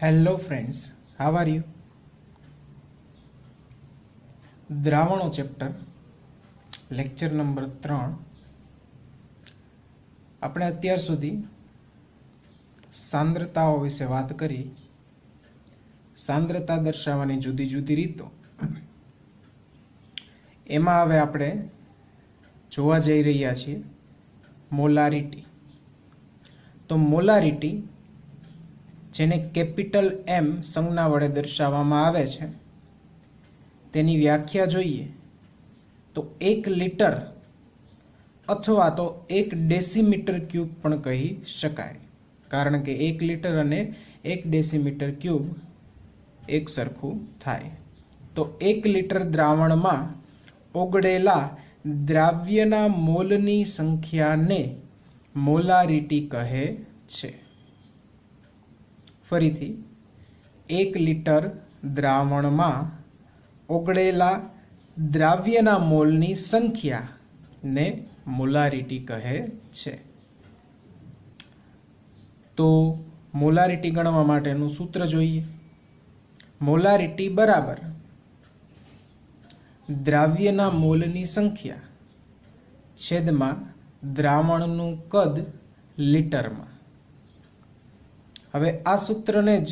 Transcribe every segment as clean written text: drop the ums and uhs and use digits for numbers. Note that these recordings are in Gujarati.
Hello friends, how are you? દ્રાવણો ચેપ્ટર લેક્ચર નંબર 3. આપણે અત્યાર સુધી સાંદ્રતાઓ વિશે વાત કરી. સાંદ્રતા દર્શાવવાની જુદી જુદી રીતો. એમાં હવે આપણે જોવા જઈ રહ્યા છીએ મોલારિટી. તો મોલારિટી, જેને કેપિટલ M સંજ્ઞા વડે દર્શાવવામાં આવે છે, તેની વ્યાખ્યા જોઈએ તો 1 લિટર અથવા તો 1 ડેસીમીટર ક્યુબ પણ કહી શકાય, કારણ કે 1 લિટર અને 1 ડેસીમીટર ક્યુબ એક સરખું થાય. તો 1 લિટર દ્રાવણમાં ઓગળેલા દ્રાવ્યના મોલની સંખ્યાને મોલારિટી કહે છે. ફરીથી, 1 લિટર દ્રાવણમાં ઓગળેલા દ્રાવ્યના મોલની સંખ્યાને મોલારિટી કહે છે. તો મોલારિટી ગણવા માટેનું સૂત્ર જોઈએ. મોલારિટી બરાબર દ્રાવ્યના મોલની સંખ્યા છેદમાં દ્રાવણનું કદ લીટરમાં. હવે આ સૂત્રને જ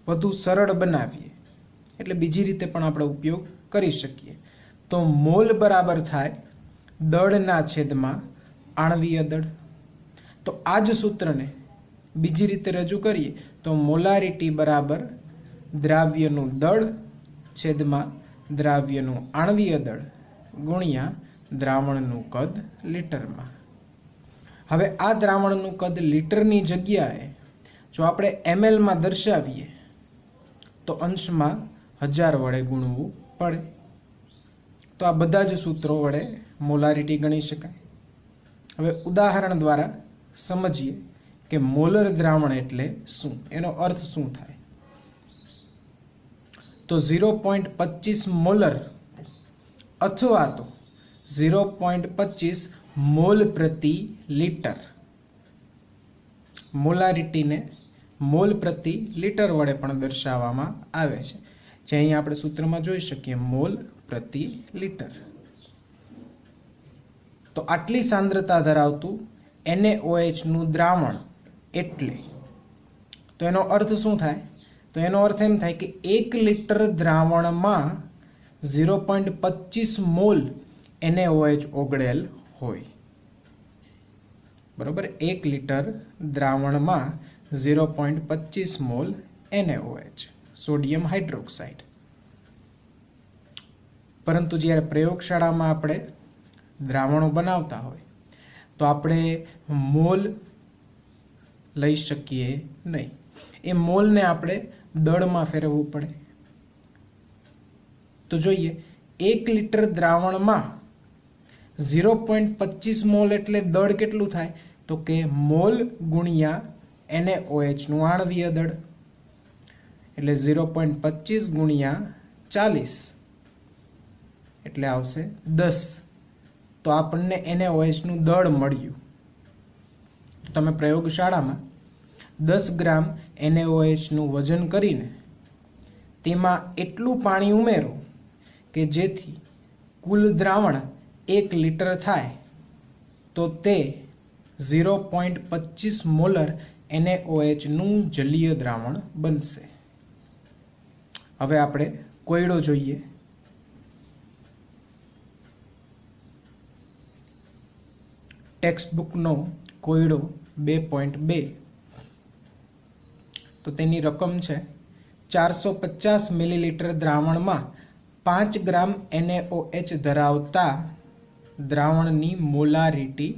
વધુ સરળ બનાવીએ, એટલે બીજી રીતે પણ આપણે ઉપયોગ કરી શકીએ. તો મોલ બરાબર થાય દળના છેદમાં આણ્વીય દળ. તો આ જ સૂત્રને બીજી રીતે રજૂ કરીએ તો મોલારિટી બરાબર દ્રાવ્યનું દળ છેદમાં દ્રાવ્યનું આણ્વીય દળ ગુણ્યા દ્રાવણનું કદ લીટરમાં. હવે આ દ્રાવણનું કદ લીટરની જગ્યાએ જો આપણે ml માં દર્શાવીએ તો અંશમાં 1000 વડે ગુણવું પડે. તો આ બધા જ સૂત્રો વડે મોલારિટી ગણી શકાય. હવે ઉદાહરણ દ્વારા સમજીએ કે મોલર દ્રાવણ એટલે શું, એનો અર્થ શું થાય. તો 0.25 મોલર અથવા તો 0.25 મોલ પ્રતિ લીટર. મોલારિટીને મોલ પ્રતિ લીટર વડે પણ દર્શાવવામાં આવે છે, જે અહીં આપણે સૂત્રમાં જોઈ શકીએ, મોલ પ્રતિ લીટર. તો આટલી સાંદ્રતા ધરાવતું NaOH નું દ્રાવણ એટલે, તો એનો અર્થ શું થાય? તો એનો અર્થ એમ થાય કે 1 લિટર દ્રાવણમાં 0.25 મોલ NaOH ઓગળેલ હોય. બરોબર, 1 લિટર દ્રાવણમાં 0.25 મોલ NaOH, સોડિયમ હાઇડ્રોક્સાઇડ. પરંતુ જ્યારે પ્રયોગશાળામાં આપણે દ્રાવણો બનાવતા હોય તો આપણે મોલ લઈ શકીએ નહીં. એ મોલને આપણે દળમાં ફેરવવું પડે. તો જોઈએ, 1 લિટર દ્રાવણમાં 0.25 મોલ એટલે દળ કેટલું થાય? તો કે મોલ ગુણ્યા NaOH નું આણ્વીય દળ, એટલે 0.25 ગુણ્યા 40 એટલે આવશે 10. તો આપણને NaOH નું દળ મળ્યું. તમે પ્રયોગશાળામાં 10 ગ્રામ NaOH નું વજન કરીને તેમાં એટલું પાણી ઉમેરો કે જેથી કુલ દ્રાવણ 1 લિટર થાય, તો તે 0.25 મોલર NaOH નું જલીય દ્રાવણ બનશે. હવે આપણે કોયડો જોઈએ. ટેક્સ્ટબુકનો કોયડો 2.2. તો તેની રકમ છે 450 મિલીલીટર દ્રાવણમાં 5 ગ્રામ NaOH ધરાવતા દ્રાવણની મોલારિટી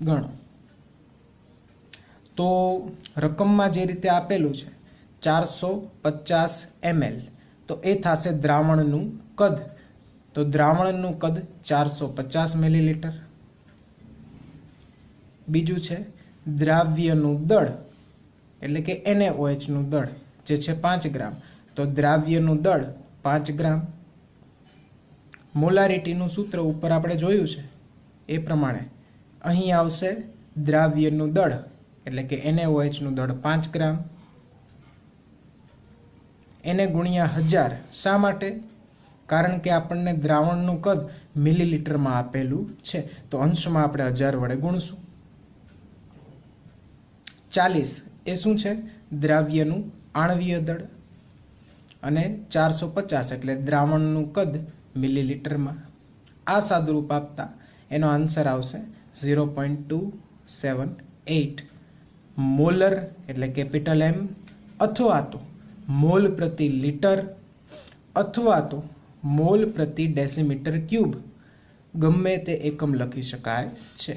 ગણો. તો રકમમાં જે રીતે આપેલું છે 450 ml, તો એ થશે દ્રાવણનું કદ. તો દ્રાવણનું કદ 450 મિલીલીટર. બીજું છે દ્રાવ્યનું દળ, એટલે કે NaOH નું દળ જે છે 5 ગ્રામ. તો દ્રાવ્યનું દળ 5 ગ્રામ. મોલારિટીનું સૂત્ર ઉપર આપણે જોયું છે એ પ્રમાણે અહીં આવશે દ્રાવ્યનું દળ એટલે કે NaOH નું દળ 5 ગ્રામ એને ગુણ્યા 1000. શા માટે? કારણ કે આપણને દ્રાવણનું કદ મિલીલીટરમાં આપેલું છે, તો અંશમાં આપણે 1000 વડે ગુણશું. 40 એ શું છે? દ્રાવ્યનું આણ્વીય દળ. અને 450 એટલે દ્રાવણનું કદ મિલીલીટરમાં. આ સાદુરૂપ આપતા એનો આન્સર આવશે 0.278 મોલર એટલે કેપિટલ M, અથવા તો મોલ પ્રતિ લીટર, અથવા તો મોલ પ્રતિ ડેસીમીટર ક્યુબ, ગમે તે એકમ લખી શકાય છે.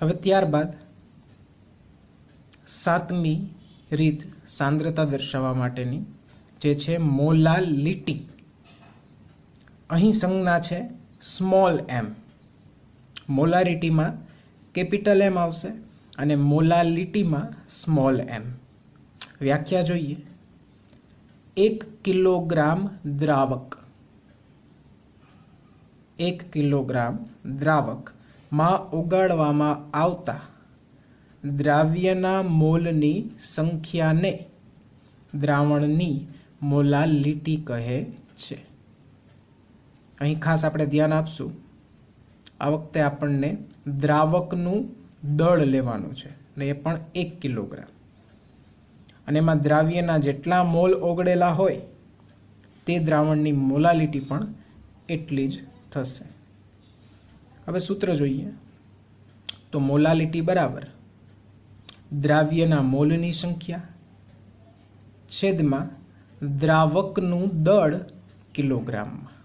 હવે ત્યારબાદ 7મી રીત સાંદ્રતા દર્શાવવા માટેની, જે છે મોલાલિટી. અહીં સંજ્ઞા છે સ્મોલ m. મોલારિટીમાં કેપિટલ M આવશે અને મોલાલિટીમાં સ્મોલ m. વ્યાખ્યા જોઈએ. 1 કિલોગ્રામ દ્રાવક, 1 કિલોગ્રામ દ્રાવકમાં ઓગાળવામાં આવતા દ્રાવ્યના મોલની સંખ્યાને દ્રાવણની મોલાલિટી કહે છે. અહીં ખાસ આપણે ધ્યાન આપશું, આ વખતે આપણને દ્રાવકનું દળ લેવાનું છે ને એ પણ 1 કિલોગ્રામ. અને એમાં દ્રાવ્યના જેટલા મોલ ઓગળેલા હોય તે દ્રાવણની મોલાલિટી પણ એટલી જ થશે. હવે સૂત્ર જોઈએ તો મોલાલિટી બરાબર દ્રાવ્યના મોલની સંખ્યા છેદમાં દ્રાવકનું દળ કિલોગ્રામમાં.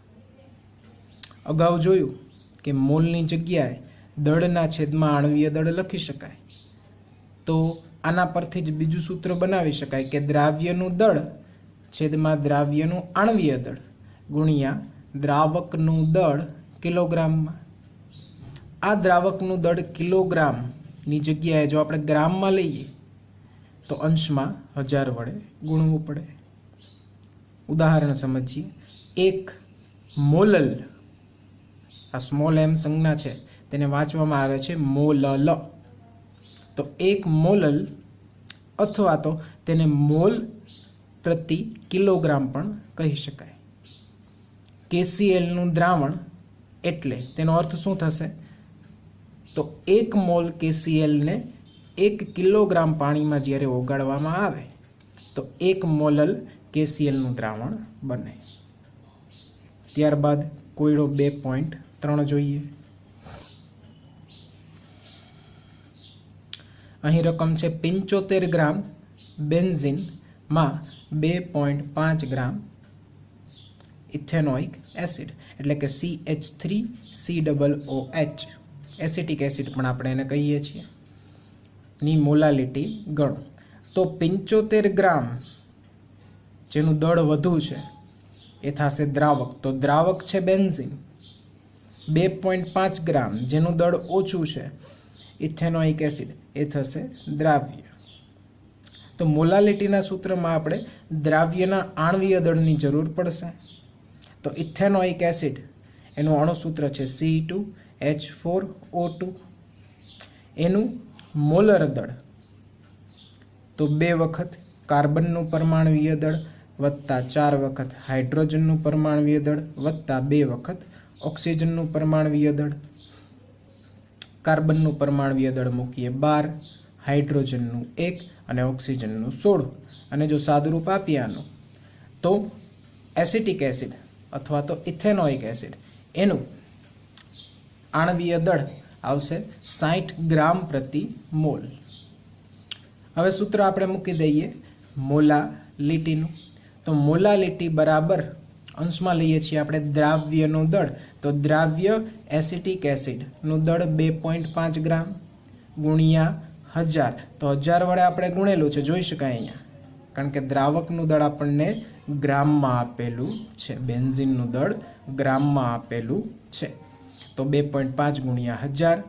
અગાઉ જોયું કે મોલની જગ્યાએ દળના છેદમાં આણ્વીય દળ લખી શકાય, તો આના પરથી જ બીજું સૂત્ર બનાવી શકાય કે દ્રાવ્યનું દળ છેદમાં દ્રાવ્યનું આણ્વીય દળ ગુણ્યા દ્રાવકનું દળ કિલોગ્રામમાં. આ દ્રાવકનું દળ કિલોગ્રામની જગ્યાએ જો આપણે ગ્રામમાં લઈએ તો અંશમાં 1000 વડે ગુણવું પડે. ઉદાહરણ સમજીએ. 1 મોલલ, આ સ્મોલ m સંજ્ઞા છે તેને વાંચવામાં આવે છે મોલલ. તો 1 મોલલ અથવા તો તેને મોલ પ્રતિ કિલોગ્રામ પણ કહી શકાય. KCl નું દ્રાવણ એટલે તેનો અર્થ શું થશે? તો 1 મોલ KCl ને 1 કિલોગ્રામ પાણીમાં જ્યારે ઓગાળવામાં આવે તો 1 મોલલ KCl નું દ્રાવણ બને. ત્યારબાદ કોયડો 2.3 જોઈએ. અહીં રકમ છે 75 ગ્રામ બેન્ઝીનમાં 2.5 ગ્રામ ઇથેનોઇક એસિડ એટલે કે CH3COOH એસિટિક એસિડ પણ આપણે એને કહીએ છીએ ની મોલાલિટી ગણો. તો 75 ગ્રામ જેનું દળ વધુ છે એ થશે દ્રાવક, તો દ્રાવક છે બેન્ઝીન. 2.5 ગ્રામ જેનું દળ ઓછું છે ઇથેનોઇક એસિડ, એ થશે દ્રાવ્ય. તો મોલાલિટીના સૂત્રમાં આપણે દ્રાવ્યના આણ્વીય દળની જરૂર પડશે. તો ઇથેનોઇક એસિડ એનું અણુસૂત્ર છે C2H4O2. એનું મોલર દળ તો 2 વખત કાર્બનનું પરમાણુય દળ વત્તા 4 વખત હાઇડ્રોજનનું પરમાણુય દળ વત્તા 2 વખત ઓક્સિજનનું પરમાણુય દળ. કાર્બનનું પરમાણુય દળ મૂકીએ 12, હાઇડ્રોજનનું 1 અને ઓક્સિજનનું 16. અને જો સાદુરૂપ આપીએ આનું તો એસિટિક એસિડ અથવા તો ઇથેનોઇક એસિડ એનું આણ્વીય દળ આવશે 60 ગ્રામ પ્રતિ મોલ. હવે સૂત્ર આપણે મૂકી દઈએ મોલાલિટીનું. તો મોલાલિટી બરાબર અંશમાં લઈએ છીએ આપણે દ્રાવ્યનું દળ, તો દ્રાવ્ય એસિટિક એસિડનું દળ 2.5 ગ્રામ ગુણ્યા 1000. તો 1000 વડે આપણે ગુણેલું છે, જોઈ શકાય અહીંયા, કારણ કે દ્રાવકનું દળ આપણને ગ્રામમાં આપેલું છે, બેન્ઝીનનું દળ ગ્રામમાં આપેલું છે. તો 2.5 ગુણ્યા 1000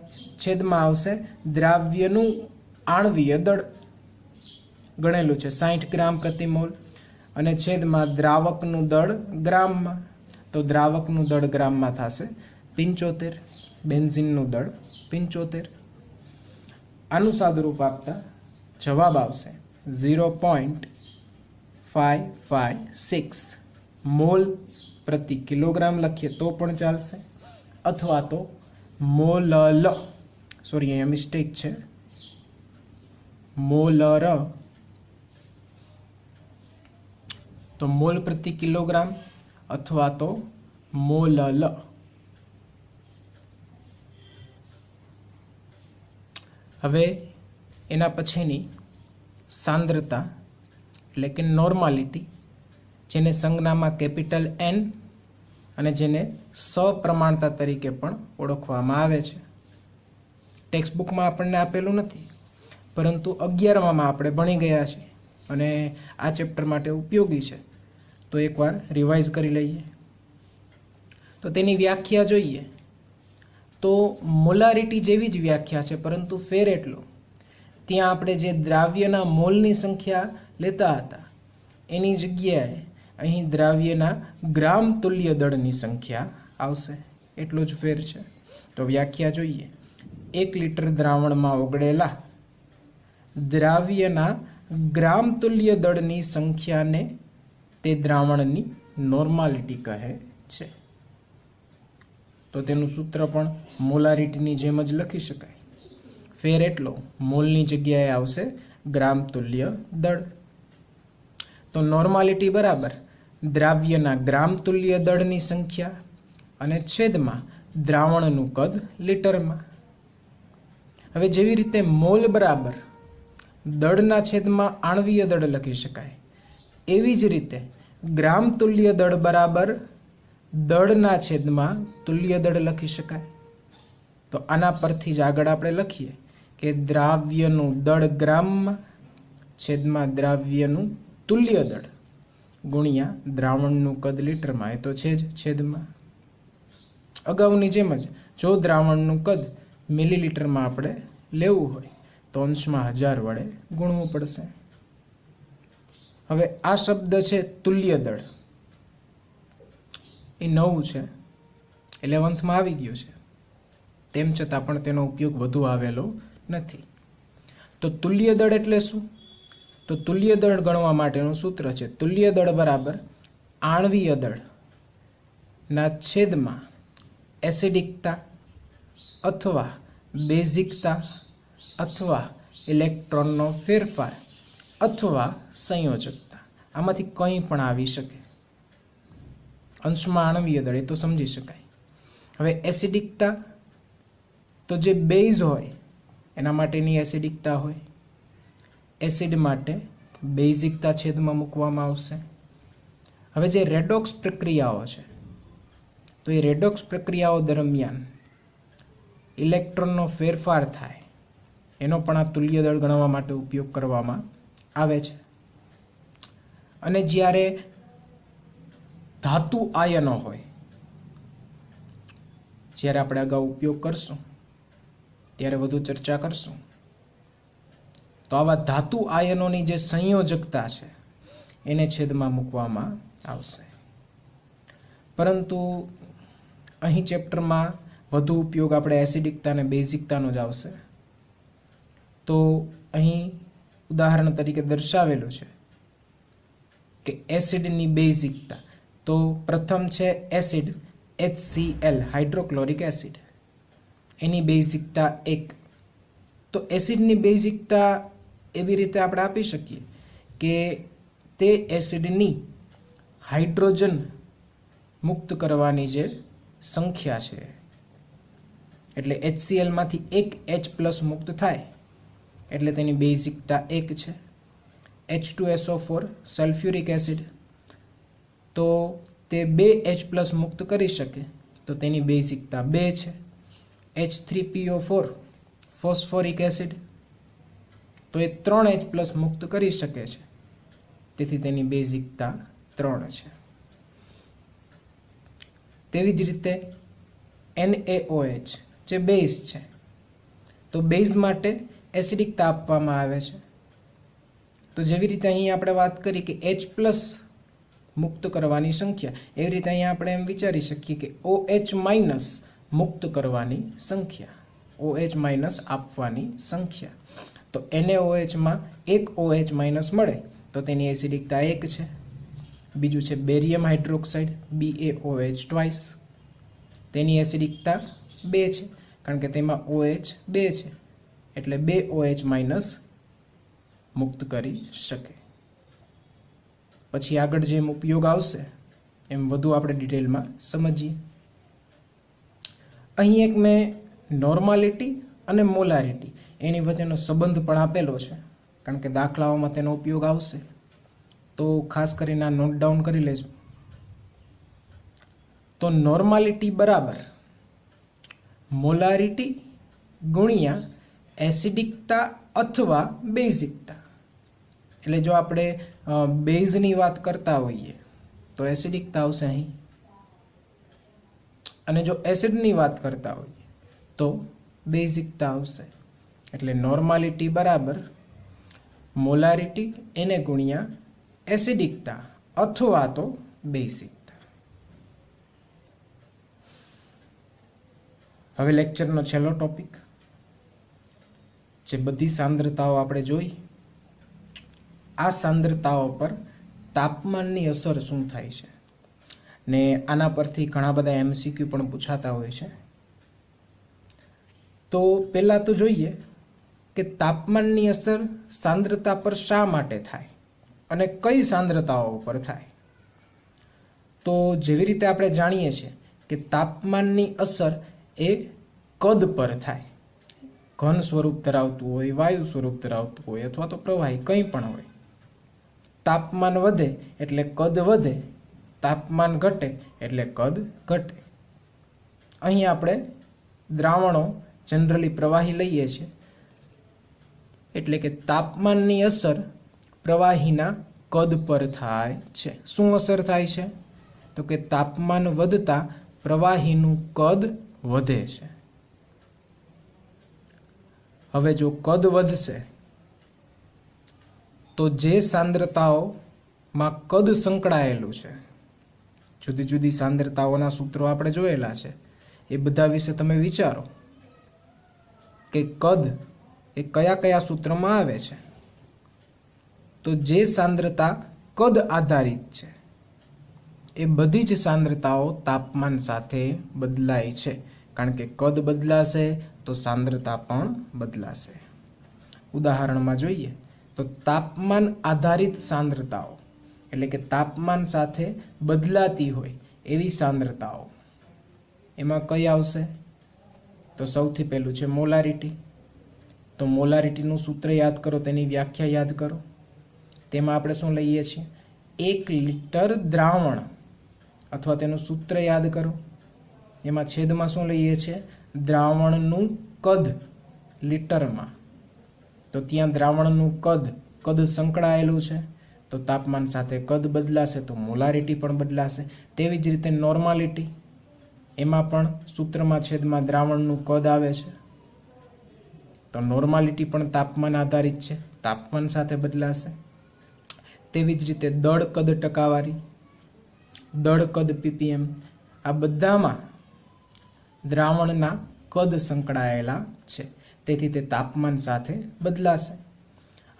છેદમાં આવશે દ્રાવ્યનું આણ્વીય દળ ગણેલું છે 60 ગ્રામ પ્રતિ મોલ અને છેદમાં દ્રાવકનું દળ ગ્રામમાં. તો દ્રાવકનું દળ ગ્રામમાં થશે 75, બેન્ઝીનનું દળ 75. આનું સાદુરૂપ આપતા જવાબ આવશે 0.556 મોલ પ્રતિ કિલોગ્રામ લખીએ તો પણ ચાલશે, અથવા તો મોલલ, સોરી અહીંયા મિસ્ટેક છે, મોલર, તો મોલ પ્રતિ કિલોગ્રામ અથવા તો મોલલ. હવે એના પછીની સાંદ્રતા એટલે કે નોર્માલિટી, જેને સંજ્ઞામાં કેપિટલ N અને જેને સપ્રમાણતા તરીકે પણ ઓળખવામાં આવે છે. ટેક્સ્ટ બુકમાં આપણને આપેલું નથી, પરંતુ 11માં આપણે ભણી ગયા છીએ અને આ ચેપ્ટર માટે ઉપયોગી છે, તો એકવાર રિવાઇઝ કરી લઈએ. તો તેની વ્યાખ્યા જોઈએ તો મોલારિટી જેવી જ વ્યાખ્યા છે, પરંતુ ફેર એટલો, ત્યાં આપણે જે દ્રાવ્યના મોલની સંખ્યા લેતા હતા એની જગ્યાએ અહીં દ્રાવ્યના ગ્રામ તુલ્ય દળની સંખ્યા આવશે, એટલો જ ફેર છે. તો વ્યાખ્યા જોઈએ. 1 લિટર દ્રાવણમાં ઓગળેલા દ્રાવ્યના ગ્રામ તુલ્ય દળની સંખ્યાને તે દ્રાવણની નોર્માલિટી કહે છે. તો તેનું સૂત્ર પણ મોલારિટીની જેમ જ લખી શકાય. ફેર એટલો, મોલની જગ્યાએ આવશે ગ્રામ તુલ્ય દળ. તો નોર્માલિટી બરાબર દ્રાવ્યના ગ્રામ તુલ્ય દળની સંખ્યા અને છેદમાં દ્રાવણનું કદ લીટરમાં. હવે જેવી રીતે મોલ બરાબર દળના છેદમાં આણ્વીય દળ લખી શકાય, એવી જ રીતે ગ્રામ તુલ્ય દળ બરાબર દળના છેદમાં તુલ્ય દળ લખી શકાય. તો આના પરથી જ આગળ આપણે લખીએ કે દ્રાવ્યનું દળ ગ્રામમાં છેદમાં દ્રાવ્યનું તુલ્ય દળ ગુણ્યા દ્રાવણનું કદ લીટરમાં, એ તો છે જ છેદમાં. અગાઉની જેમ જ જો દ્રાવણનું કદ મિલીલીટરમાં આપણે લેવું હોય તો અંશમાં 1000 વડે ગુણવું પડશે. હવે આ શબ્દ છે તુલ્ય દળ, એ નવું છે, 11થમાં આવી ગયું છે, તેમ છતાં પણ તેનો ઉપયોગ વધુ આવેલો નથી. તો તુલ્ય દળ એટલે શું? તો તુલ્ય દળ ગણવા માટેનું સૂત્ર છે તુલ્ય દળ બરાબર આણ્વીય દળ ના છેદમાં એસિડિકતા અથવા બેઝિકતા અથવા ઇલેક્ટ્રોનનો ફેરફાર અથવા સંયોજકતા, આમાંથી કંઈ પણ આવી શકે. અંશમાં આણ્વીય દળ એ તો સમજી શકાય. હવે એસિડિકતા તો જે બેઝ હોય એના માટેની એસિડિકતા હોય, એસિડ માટે બેઝિકતા છેદમાં મૂકવામાં આવશે. હવે જે રેડોક્સ પ્રક્રિયાઓ છે તો એ રેડોક્સ પ્રક્રિયાઓ દરમિયાન ઇલેક્ટ્રોનનો ફેરફાર થાય એનો પણ આ તુલ્ય દળ ગણવા માટે ઉપયોગ કરવામાં આવે છે. અને જ્યારે ધાતુ આયનો હોય, જ્યારે આપણે અગાઉ ઉપયોગ કરશું ત્યારે વધુ ચર્ચા કરશું, તો આવા ધાતુ આયનોની જે સંયોજકતા છે એને છેદમાં મૂકવામાં આવશે. પરંતુ અહીં ચેપ્ટરમાં વધુ ઉપયોગ આપણે એસિડિકતા અને બેઝિકતાનો જ આવશે. તો અહીં ઉદાહરણ તરીકે દર્શાવેલું છે કે એસિડની બેઝિકતા, તો પ્રથમ છે એસિડ HCl હાઇડ્રોક્લોરિક એસિડ, એની બેઝિકતા 1. તો એસિડની બેઝિકતા એવી રીતે આપણે આપી શકીએ કે તે એસિડની હાઇડ્રોજન મુક્ત કરવાની જે સંખ્યા છે, એટલે HCl માંથી એક H+ મુક્ત થાય એટલે તેની બેઝિકતા 1 છે. H2SO4 સલ્ફ્યુરિક એસિડ, તો તે 2 H+ મુક્ત કરી શકે તો તેની બેઝિકતા 2 છે. H3PO4 ફોસ્ફોરિક એસિડ, તો એ 3 H+ મુક્ત કરી શકે છે, તેથી તેની બેઝિકતા 3 છે. તેવી જ રીતે NaOH જે બેઝ છે, તો બેઝ માટે એસિડિકતા આપવામાં આવે છે. તો જેવી રીતે અહીં આપણે વાત કરી કે H+ મુક્ત કરવાની સંખ્યા, એવી રીતે અહીંયા આપણે એમ વિચારી શકીએ કે OH- મુક્ત કરવાની સંખ્યા, OH- આપવાની સંખ્યા. તો NaOH માં એક OH માઇનસ મળે તો તેની એસિડિકતા 1 છે. બીજું છે બેરિયમ હાઇડ્રોક્સાઇડ BaOH ટ્વાઇસ, તેની એસિડિકતા 2 છે કારણ કે તેમાં OH 2 છે એટલે 2 OH માઇનસ મુક્ત કરી શકે. પછી આગળ જેમ ઉપયોગ આવશે એમ વધુ આપણે ડિટેલમાં સમજીએ. અહીં એક મેં નોર્માલિટી અને મોલારિટી એની વચ્ચેનો સંબંધ પણ આપેલો છે કારણ કે દાખલાઓમાં તેનો ઉપયોગ આવશે, તો ખાસ કરીને આ નોટ ડાઉન કરી લેજો. તો નોર્માલિટી બરાબર મોલારિટી ગુણ્યા એસિડિકતા અથવા બેઝિકતા. એટલે જો આપણે બેઝની વાત કરતા હોઈએ તો એસિડિકતા આવશે અહીં, અને જો એસિડની વાત કરતા હોઈએ તો બેઝિકતા આવશે. એટલે નોર્માલિટી બરાબર મોલારિટી એને ગુણ્યા એસિડિકતા અથવા તો બેઝિકતા. હવે લેક્ચરનો છેલ્લો ટોપિક, જે બધી સાંદ્રતાઓ આપણે જોઈ, આ સાંદ્રતાઓ પર તાપમાનની અસર શું થાય છે, ને આના પરથી ઘણા બધા MCQ પણ પૂછાતા હોય છે. તો પહેલા તો જોઈએ કે તાપમાનની અસર સાંદ્રતા પર શા માટે થાય અને કઈ સાંદ્રતાઓ પર થાય. તો જેવી રીતે આપણે જાણીએ છીએ કે તાપમાનની અસર એ કદ પર થાય. ઘન સ્વરૂપ ધરાવતું હોય, વાયુ સ્વરૂપ ધરાવતું હોય અથવા તો પ્રવાહી કંઈ પણ હોય. તાપમાન વધે એટલે કદ વધે, તાપમાન ઘટે એટલે કદ ઘટે. અહીં આપણે દ્રાવણો જનરલી પ્રવાહી લઈએ છીએ એટલે કે તાપમાનની અસર પ્રવાહીના કદ પર થાય છે. શું અસર થાય છે? તો કે તાપમાન વધતા પ્રવાહીનું કદ વધે છે. હવે જો કદ વધશે તો જે સાંદ્રતાઓમાં કદ સંકળાયેલું છે, જુદી જુદી સાંદ્રતાઓના સૂત્રો આપણે જોયેલા છે, એ બધા વિશે તમે વિચારો કે કદ એ કયા કયા સૂત્રમાં આવે છે. તો જે સાંદ્રતા કદ આધારિત છે એ બધી જ સાંદ્રતાઓ તાપમાન સાથે બદલાય છે, કારણ કે કદ બદલાશે તો સાંદ્રતા પણ બદલાશે. ઉદાહરણમાં જોઈએ તો તાપમાન આધારિત સાંદ્રતાઓ એટલે કે તાપમાન સાથે બદલાતી હોય એવી સાંદ્રતાઓ, એમાં કઈ આવશે? તો સૌથી પહેલું છે મોલારિટી. તો મોલારિટીનું સૂત્ર યાદ કરો, તેની વ્યાખ્યા યાદ કરો. તેમાં આપણે શું લઈએ છીએ? 1 લિટર દ્રાવણ, અથવા તેનું સૂત્ર યાદ કરો. એમાં છેદમાં શું લઈએ છીએ? દ્રાવણનું કદ લીટરમાં. તો ત્યાં દ્રાવણનું કદ સંકળાયેલું છે, તો તાપમાન સાથે કદ બદલાશે તો મોલારિટી પણ બદલાશે. તેવી જ રીતે નોર્માલિટી, એમાં પણ સૂત્રમાં છેદમાં દ્રાવણનું કદ આવે છે, તો નોર્માલિટી પણ તાપમાન આધારિત છે, તાપમાન સાથે બદલાશે. તેવી જ રીતે દળ કદ ટકાવારી, દળ કદ ppm, આ બધામાં દ્રાવણના કદ સંકળાયેલા છે, તેથી તે તાપમાન સાથે બદલાશે.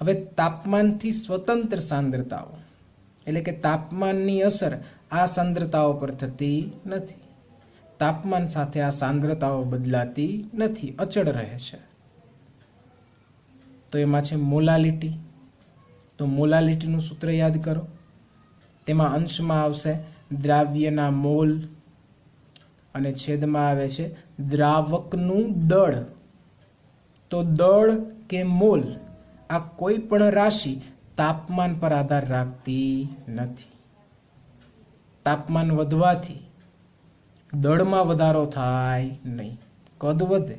હવે તાપમાનથી સ્વતંત્ર સાંદ્રતાઓ એટલે કે તાપમાનની અસર આ સાંદ્રતાઓ પર થતી નથી. તાપમાન સાથે આ સાંદ્રતાઓ બદલાતી નથી, અચળ રહે છે. તો એમાં છે મોલાલિટી. તો મોલાલિટીનું સૂત્ર યાદ કરો. તેમાં અંશમાં આવશે દ્રાવ્યના મોલ અને છેદમાં આવે છે દ્રાવકનું દળ. તો દળ કે મોલ આ કોઈ પણ રાશિ તાપમાન પર આધાર રાખતી નથી. તાપમાન વધવાથી દળમાં વધારો થાય નહીં, કદ વધે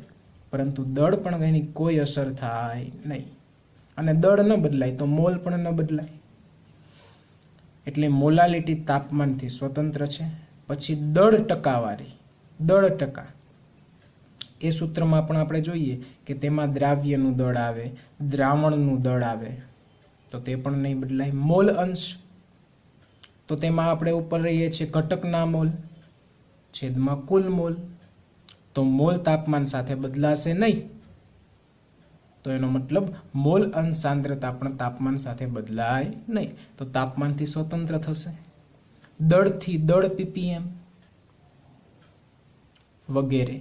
પરંતુ દળ પણ એની કોઈ અસર થાય નહીં, અને દળ ન બદલાય તો મોલ પણ ન બદલાય. એટલે મોલાલિટી તાપમાનથી સ્વતંત્ર છે. પછી દળ ટકાવારી, દળ ટકા, એ સૂત્રમાં પણ આપણે જોઈએ કે તેમાં દ્રાવ્યનું દળ આવે, દ્રાવણનું દળ આવે, તો તે પણ નહીં બદલાય. મોલ અંશ, તો તેમાં આપણે ઉપર રહીએ છીએ ઘટકના મોલ છેદમાં કુલ મોલ, તો મોલ તાપમાન સાથે બદલાશે નહીં. તો એનો મતલબ મોલ અંશ સાંદ્રતા પણ તાપમાન સાથે બદલાય નહીં, તો તાપમાનથી સ્વતંત્ર થશે. દળથી દળ ppm વગેરે.